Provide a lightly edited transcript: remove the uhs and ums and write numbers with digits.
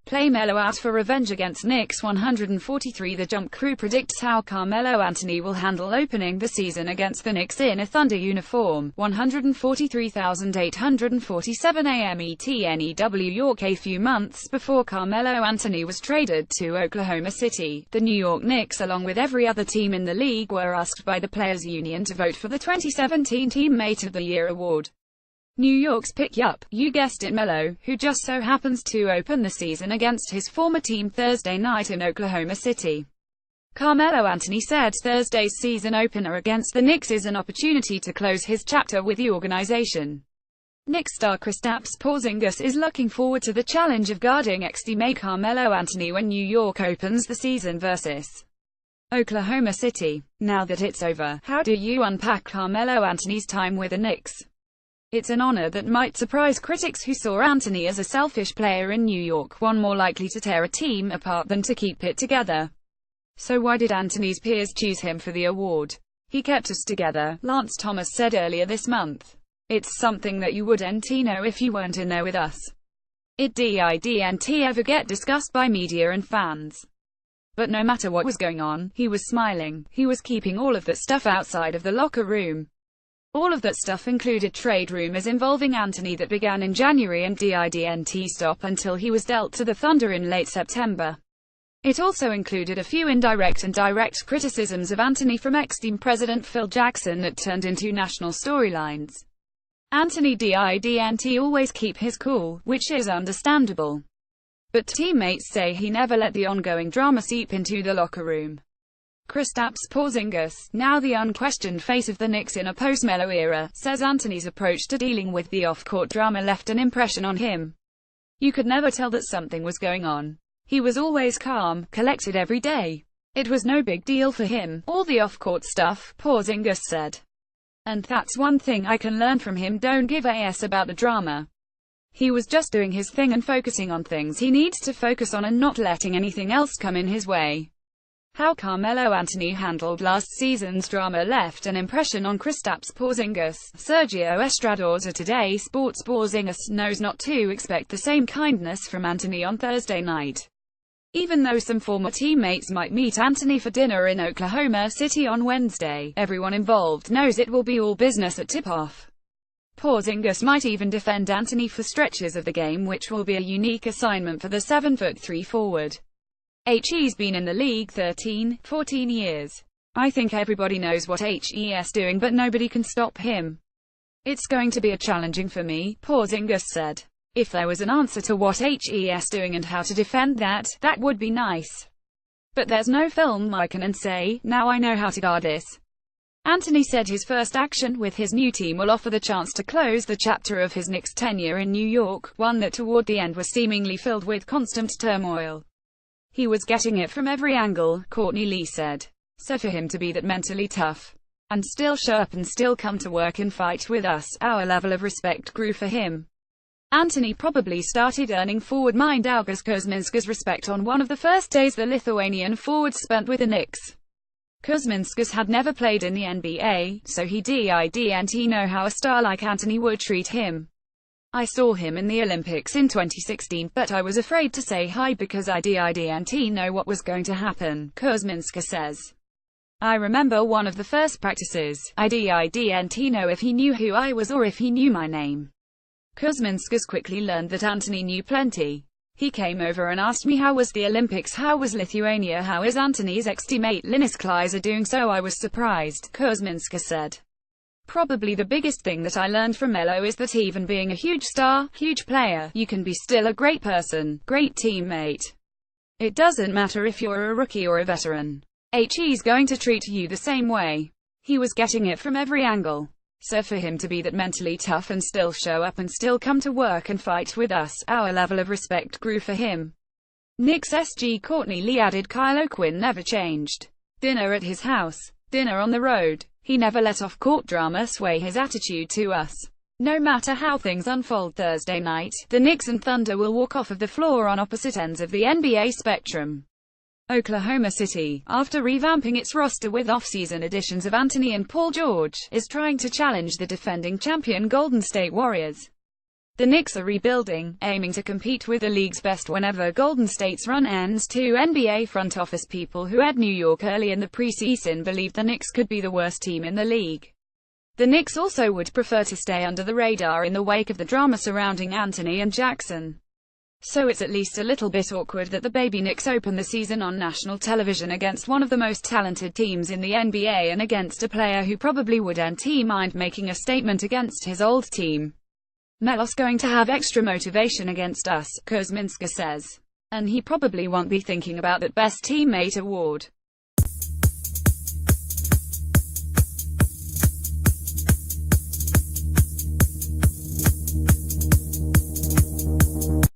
Play Melo out for revenge against Knicks 143. The Jump Crew predicts how Carmelo Anthony will handle opening the season against the Knicks in a Thunder uniform. 143,847 AMETNEW York. A few months before Carmelo Anthony was traded to Oklahoma City, the New York Knicks, along with every other team in the league, were asked by the Players Union to vote for the 2017 Teammate of the Year award. New York's pick, yup, you guessed it, Melo, who just so happens to open the season against his former team Thursday night in Oklahoma City. Carmelo Anthony said Thursday's season opener against the Knicks is an opportunity to close his chapter with the organization. Knicks star Kristaps Porzingis is looking forward to the challenge of guarding ex-teammate Carmelo Anthony when New York opens the season versus Oklahoma City. Now that it's over, how do you unpack Carmelo Anthony's time with the Knicks? It's an honor that might surprise critics who saw Anthony as a selfish player in New York, one more likely to tear a team apart than to keep it together. So why did Anthony's peers choose him for the award? He kept us together, Lance Thomas said earlier this month. It's something that you wouldn't know if you weren't in there with us. It didn't ever get discussed by media and fans. But no matter what was going on, he was smiling. He was keeping all of that stuff outside of the locker room. All of that stuff included trade rumors involving Anthony that began in January and didn't stop until he was dealt to the Thunder in late September. It also included a few indirect and direct criticisms of Anthony from ex-team president Phil Jackson that turned into national storylines. Anthony didn't always keep his cool, which is understandable. But teammates say he never let the ongoing drama seep into the locker room. Kristaps Porzingis, now the unquestioned face of the Knicks in a post-Melo era, says Anthony's approach to dealing with the off-court drama left an impression on him. You could never tell that something was going on. He was always calm, collected every day. It was no big deal for him, all the off-court stuff, Porzingis said. And that's one thing I can learn from him: don't give a s about the drama. He was just doing his thing and focusing on things he needs to focus on and not letting anything else come in his way. How Carmelo Anthony handled last season's drama left an impression on Kristaps Porzingis. Sergio Estrador of Today Sports. Porzingis knows not to expect the same kindness from Anthony on Thursday night. Even though some former teammates might meet Anthony for dinner in Oklahoma City on Wednesday, everyone involved knows it will be all business at tip-off. Porzingis might even defend Anthony for stretches of the game, which will be a unique assignment for the 7'3" forward. He's been in the league 13, 14 years. I think everybody knows what he's doing, but nobody can stop him. It's going to be a challenging for me, Porzingis said. If there was an answer to what he's doing and how to defend that, that would be nice. But there's no film I can say, now I know how to guard this. Anthony said his first action with his new team will offer the chance to close the chapter of his Knicks tenure in New York, one that toward the end was seemingly filled with constant turmoil. He was getting it from every angle, Courtney Lee said. So for him to be that mentally tough, and still show up and still come to work and fight with us, our level of respect grew for him. Anthony probably started earning forward Mindaugas Kuzminskas respect on one of the first days the Lithuanian forward spent with the Knicks. Kuzminskas had never played in the NBA, so he didn't know how a star like Anthony would treat him. I saw him in the Olympics in 2016, but I was afraid to say hi because I didn't know what was going to happen, Kuzminskas says. I remember one of the first practices, I didn't know if he knew who I was or if he knew my name. Kuzminskas quickly learned that Anthony knew plenty. He came over and asked me how was the Olympics, how was Lithuania, how is Anthony's ex-teammate Linus Kleiser doing, so I was surprised, Kuzminskas said. Probably the biggest thing that I learned from Melo is that even being a huge star, huge player, you can be still a great person, great teammate. It doesn't matter if you're a rookie or a veteran. He's going to treat you the same way. He was getting it from every angle. So for him to be that mentally tough and still show up and still come to work and fight with us, our level of respect grew for him. Knicks SG Courtney Lee added Kyle O'Quinn never changed. Dinner at his house. Dinner on the road. He never let off-court drama sway his attitude to us. No matter how things unfold Thursday night, the Knicks and Thunder will walk off of the floor on opposite ends of the NBA spectrum. Oklahoma City, after revamping its roster with off-season additions of Anthony and Paul George, is trying to challenge the defending champion Golden State Warriors. The Knicks are rebuilding, aiming to compete with the league's best whenever Golden State's run ends. Two NBA front office people who had New York early in the preseason believed the Knicks could be the worst team in the league. The Knicks also would prefer to stay under the radar in the wake of the drama surrounding Anthony and Jackson. So it's at least a little bit awkward that the baby Knicks open the season on national television against one of the most talented teams in the NBA and against a player who probably wouldn't mind making a statement against his old team. "Melo's going to have extra motivation against us," Kuzminska says. "And he probably won't be thinking about that best teammate award.